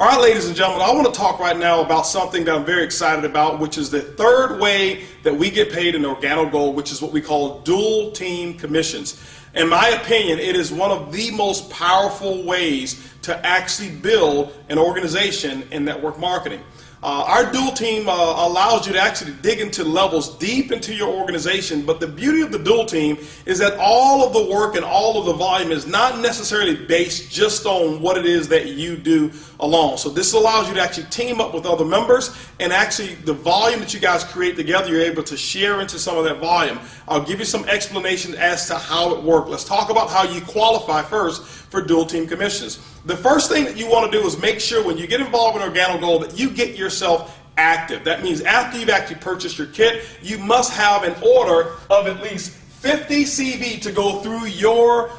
All right, ladies and gentlemen, I want to talk right now about something that I'm very excited about, which is the third way that we get paid in Organo Gold, which is what we call dual team commissions. In my opinion, it is one of the most powerful ways to actually build an organization in network marketing. Our dual team allows you to actually dig into levels deep into your organization, but the beauty of the dual team is that all of the work and all of the volume is not necessarily based just on what it is that you do alone. So this allows you to actually team up with other members, and actually the volume that you guys create together, you're able to share into some of that volume. I'll give you some explanation as to how it works. Let's talk about how you qualify first for dual team commissions. The first thing that you want to do is make sure when you get involved in Organo Gold that you get yourself active. That means after you've actually purchased your kit, you must have an order of at least 50 CV to go through your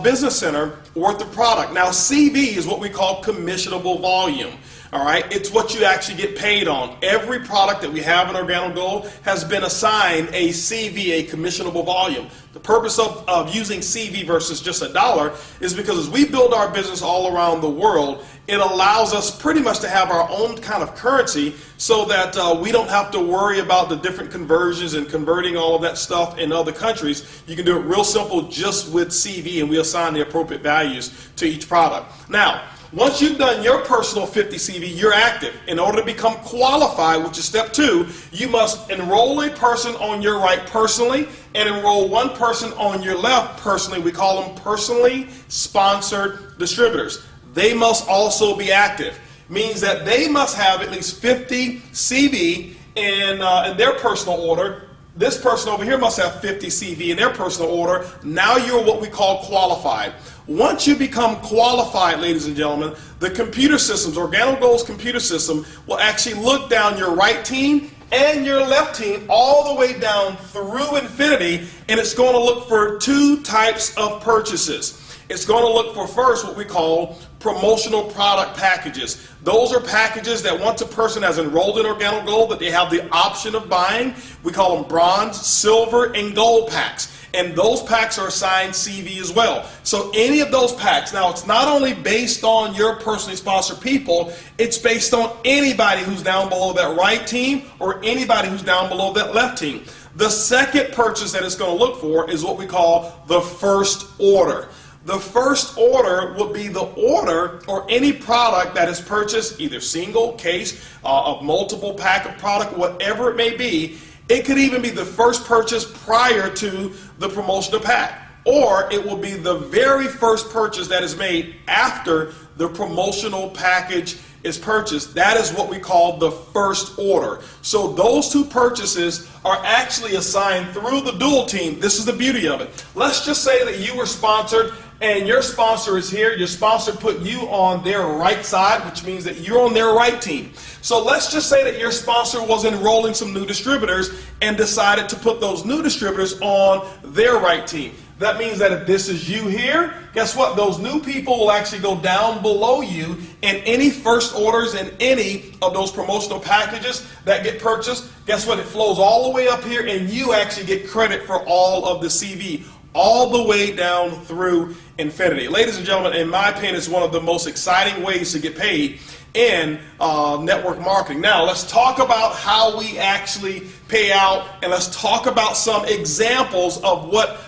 business center worth of product. Now CV is what we call commissionable volume. All right, it's what you actually get paid on. Every product that we have in Organo Gold has been assigned a CV, a commissionable volume. The purpose of using CV versus just $1 is because as we build our business all around the world, it allows us pretty much to have our own kind of currency so that we don't have to worry about the different conversions and converting all of that stuff in other countries. You can do it real simple just with CV, and we assign the appropriate values to each product. Now, once you've done your personal 50 CV, you're active. In order to become qualified, which is step 2, you must enroll a person on your right personally and enroll one person on your left personally. We call them personally sponsored distributors. They must also be active. Means that they must have at least 50 CV in their personal order. This person over here must have 50 CV in their personal order. Now you're what we call qualified. Once you become qualified, ladies and gentlemen, the computer systems, Organo Gold's computer system, will actually look down your right team and your left team all the way down through infinity, and it's going to look for 2 types of purchases. It's going to look for first what we call promotional product packages. Those are packages that once a person has enrolled in Organo Gold that they have the option of buying. We call them bronze, silver, and gold packs. And those packs are assigned CV as well. So any of those packs, now it's not only based on your personally sponsored people, it's based on anybody who's down below that right team or anybody who's down below that left team. The second purchase that it's going to look for is what we call the first order. The first order would be the order or any product that is purchased, either single, case, a multiple pack of product, whatever it may be. It could even be the first purchase prior to the promotional pack, or it will be the very first purchase that is made after the promotional package is purchased. That is what we call the first order. So those 2 purchases are actually assigned through the dual team. This is the beauty of it. Let's just say that you were sponsored and your sponsor is here. Your sponsor put you on their right side, which means that you're on their right team. So let's just say that your sponsor was enrolling some new distributors and decided to put those new distributors on their right team. That means that if this is you here, guess what? Those new people will actually go down below you, and any first orders and any of those promotional packages that get purchased, guess what? It flows all the way up here, and you actually get credit for all of the CV, all the way down through infinity. Ladies and gentlemen, in my opinion, it's one of the most exciting ways to get paid in network marketing. Now, let's talk about how we actually pay out, and let's talk about some examples of what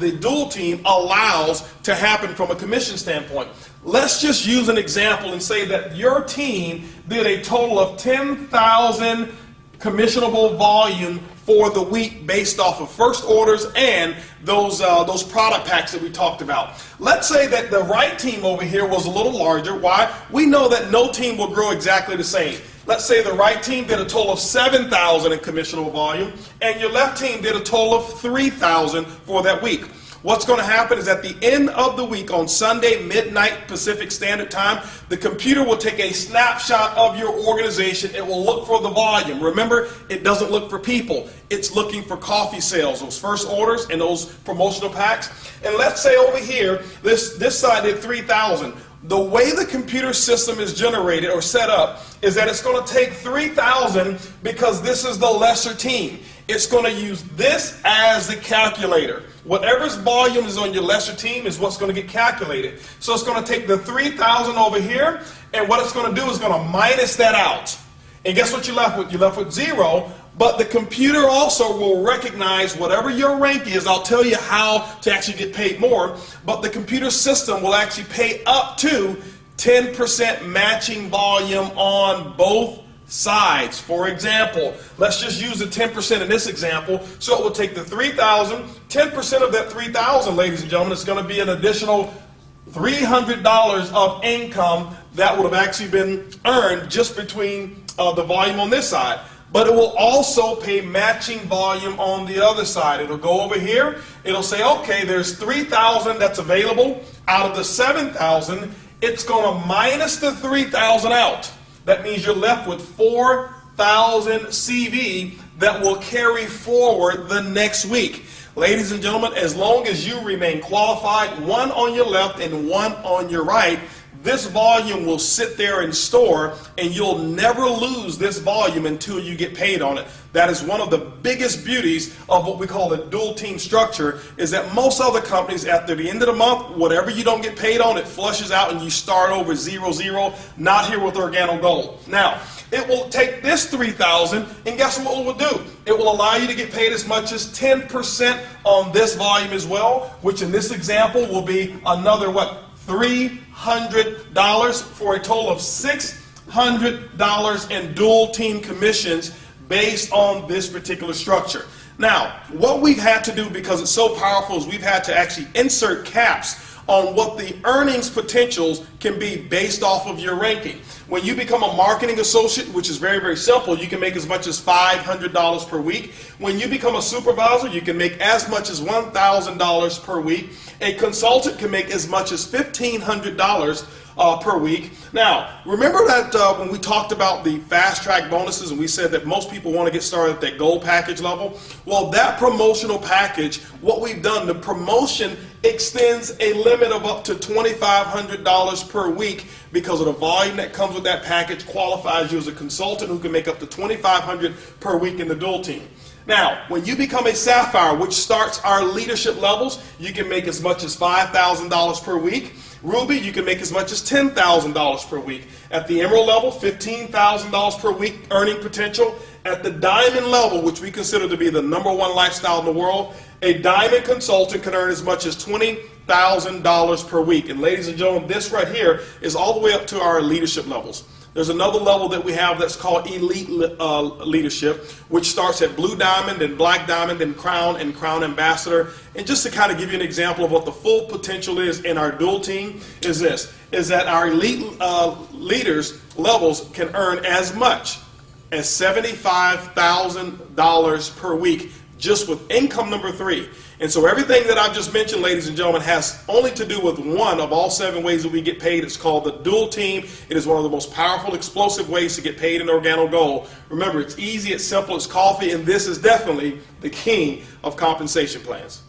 the dual team allows to happen from a commission standpoint. Let's just use an example and say that your team did a total of 10,000 commissionable volume for the week based off of first orders and those product packs that we talked about. Let's say that the right team over here was a little larger. Why? We know that no team will grow exactly the same. Let's say the right team did a total of 7,000 in commissionable volume, and your left team did a total of 3,000 for that week. What's going to happen is at the end of the week on Sunday, midnight Pacific Standard Time, the computer will take a snapshot of your organization. It will look for the volume. Remember, it doesn't look for people. It's looking for coffee sales, those first orders and those promotional packs. And let's say over here, this side did 3,000. The way the computer system is generated or set up is that it's going to take 3,000 because this is the lesser team. it's going to use this as the calculator. Whatever's volume is on your lesser team is what's going to get calculated. So it's going to take the 3,000 over here, and what it's going to do is going to minus that out. And guess what you're left with? You're left with 0, but the computer also will recognize whatever your rank is. I'll tell you how to actually get paid more, but the computer system will actually pay up to 10% matching volume on both sides. For example, let's just use the 10% in this example. So it will take the 3,000, 10% of that 3,000, ladies and gentlemen, is going to be an additional $300 of income that would have actually been earned just between the volume on this side. But it will also pay matching volume on the other side. It'll go over here. It'll say, okay, there's 3,000 that's available out of the 7,000. It's going to minus the 3,000 out. That means you're left with 4,000 CV that will carry forward the next week. Ladies and gentlemen, as long as you remain qualified, one on your left and one on your right, this volume will sit there and store, and you'll never lose this volume until you get paid on it. That is one of the biggest beauties of what we call the dual team structure, is that most other companies, after the end of the month, whatever you don't get paid on, it flushes out and you start over 0-0. Not here with Organo Gold. Now, it will take this 3,000, and guess what it will do? It will allow you to get paid as much as 10% on this volume as well, which in this example will be another, what, $300 for a total of $600 in dual team commissions based on this particular structure. Now, what we've had to do, because it's so powerful, is we've had to actually insert caps on what the earnings potentials can be based off of your ranking. When you become a marketing associate, which is very, very simple, you can make as much as $500 per week. When you become a supervisor, you can make as much as $1,000 per week. A consultant can make as much as $1,500 per week. Now, remember that when we talked about the fast track bonuses and we said that most people want to get started at that gold package level? Well, that promotional package, what we've done, the promotion extends a limit of up to $2,500 per week, because of the volume that comes with that package qualifies you as a consultant who can make up to $2,500 per week in the dual team. Now, when you become a Sapphire, which starts our leadership levels, you can make as much as $5,000 per week. Ruby, you can make as much as $10,000 per week. At the Emerald level, $15,000 per week earning potential. At the Diamond level, which we consider to be the #1 lifestyle in the world, a Diamond consultant can earn as much as $20,000 per week. And ladies and gentlemen, this right here is all the way up to our leadership levels. There's another level that we have that's called Elite Leadership, which starts at Blue Diamond and Black Diamond and Crown Ambassador. And just to kind of give you an example of what the full potential is in our dual team is this, is that our Elite leaders levels can earn as much as $75,000 per week just with income number 3. And so everything that I've just mentioned, ladies and gentlemen, has only to do with one of all 7 ways that we get paid. It's called the dual team. It is one of the most powerful, explosive ways to get paid in Organo Gold. Remember, it's easy, it's simple, it's coffee, and this is definitely the king of compensation plans.